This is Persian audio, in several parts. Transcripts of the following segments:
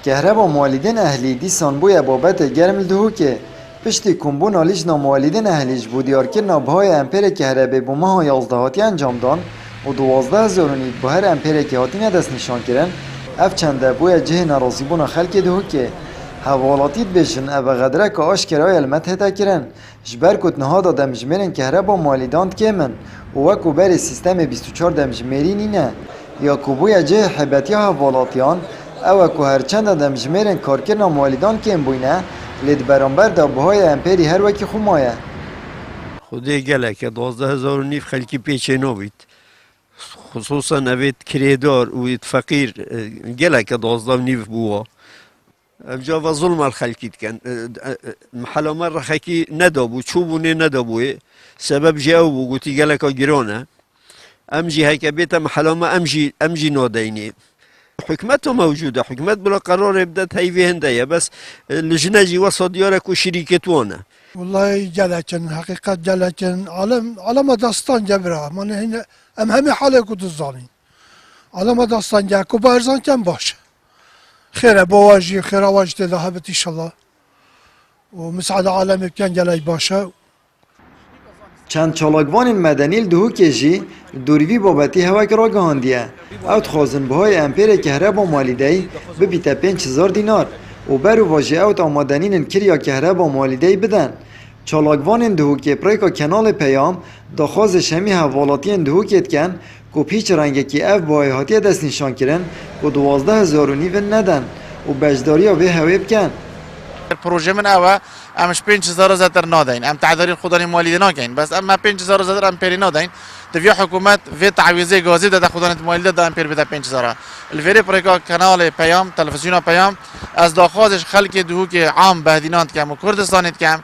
کهربا موالیدین اهلی دیسان بوی بابت گرم دهو که پشتی کمبون آلیج ناموالیدین اهلیج بودیار که نابهای امپیر کهربه بومه ها 11 هاتی انجام دان و 12,000 به هر امپیر که هاتی ندست نشان کرن اف چنده بوی جه نرازی بونا خلک دهو که حوالاتیت بشن او غدره که آشکرای علمت هتا کرن جبر کت نهادا دمجمرین کهربا موالیداند که من و وکو بری سیستم 24 دمجمری نینه یا کبوی جه حبتی حوالاتیان او که هرچند دمجمرین کارکرنا موالیدان که بوینه لید برانبر دابهای امپیری هر وکی خومایه خودی گله که 12,000 نیف خلکی پیچه نوید خصوصا اوید کریدار و فقیر گله که 12 نیف بوها امجا و ظلم الخلکیت کن محلامه رخکی ندابو چوبونه ندابوه سبب جاو بو گوتی گله که گرانه امجی هکا بیتا محلامه امجی نادینی حکمت موجوده حکمت بلا قرار ابدت هیوی هنده بس لجنجی وسط دیارک و شریکتوانه والله جلچن حقیقت جلچن عالم داستان جبره من هنا همه حاله کد الظالم عالم داستان جا کو بارزان کم باشه خیره بواجی خیره واجد ذهبت ان شاء الله ومسعد عالم بكان جلای باشه چند چالاکوان مدنی دهو که جی دوریوی بابتی هوا که را گهاندیه اوت خوازن بهای امپیر کهربا مالیدهی ببیته 5,000 دینار و برو واجه اوت آمادنین کریا کهربا مالیدهی بدن چالاکوان دهو که پریکا کنال پیام داخواز شمی حوالاتی دهو کت کن که پیچ رنگه که اف بای هاتی دست نشان کرن که 12,000 نیون ندن و بجداری ها به هوی بکن پروژه من اوه امش 5,000 زدر نادین ام تعدارین خودانی مالیده ناکین بس اما 5,000 زدر امپیری نادین دوی حکومت و تعویضه گازی داده خودانی مالیده دا امپیر بده 5,000 الفری پرکا کانال پیام تلویزیون پیام از داخوازش خلک دهو که عام بهدیناند کم و کردستانیت کم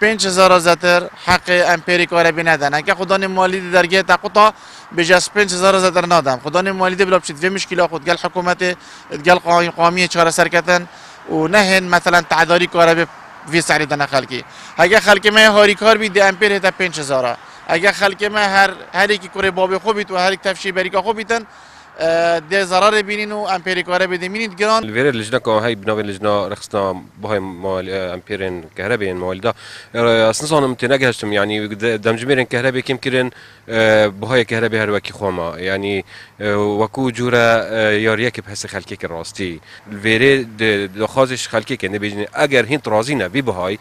5,000 زدر حق امپیری کاره بی ندن اگه خودانی مالیده درگه تقطع بجاس 5,000 زدر نادم خودانی مالیده بلا بشید و مشکل خود گل حکومت گل قومی چهار سرکتن و نهن مثلا تعداری کاره به وی سعری دن خلکی اگه خلک ما هاری کار بی ده امپیر هتا 5,000 اگه خلک ما هر یکی کره باب خوبیت و هر یک تفشی بریکا خوبیتن ده ضرر بینین و امپیری کاره بده مینید گران الفير اللجنة كو هاي بناء اللجنة رخصنا بهاي امبيرين كهربائيين موالدا اصلا متناقشتم يعني دمجميرين كهربائي كم كيرن بهاي كهربائي هر وكي خوما يعني وكو جورا ياريك بحس خلكيك الراستي الفير دخازش خلكيك يعني بيجي اگر هين رازينا بي بهاي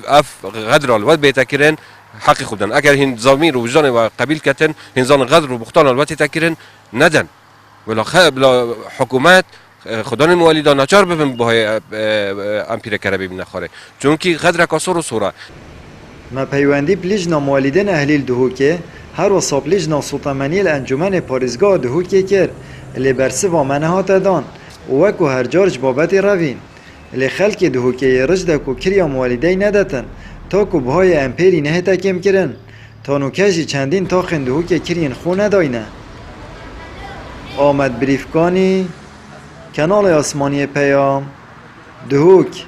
اف غدر الواد بيتا كيرن حقي خودن اگر هين ضمير و وجدان و قبيل كتن هين زان غدر و بختان الوقت تكرن ندن ولا حکومت خدان موالیدا ناچار ببین بهای امپیر کربی بنخوره چون که قدر کاسور و سوره ما پیوندی پلیجنا موالیدین اهلیل دهو که هر و صابلیجنا سلطمانی الانجمن پاریزگاه دهو که کر لی برسی و منه ها تدان و وکو هر جارج بابت روین لی خلک دهو که رجده کو کریا موالیدی ندتن تا کو بهای امپیری نه تکیم کرن تا نوکجی چندین تا خندهو که کرین خونه داینه آمد بریفکانی کانال آسمانی پیام دهوک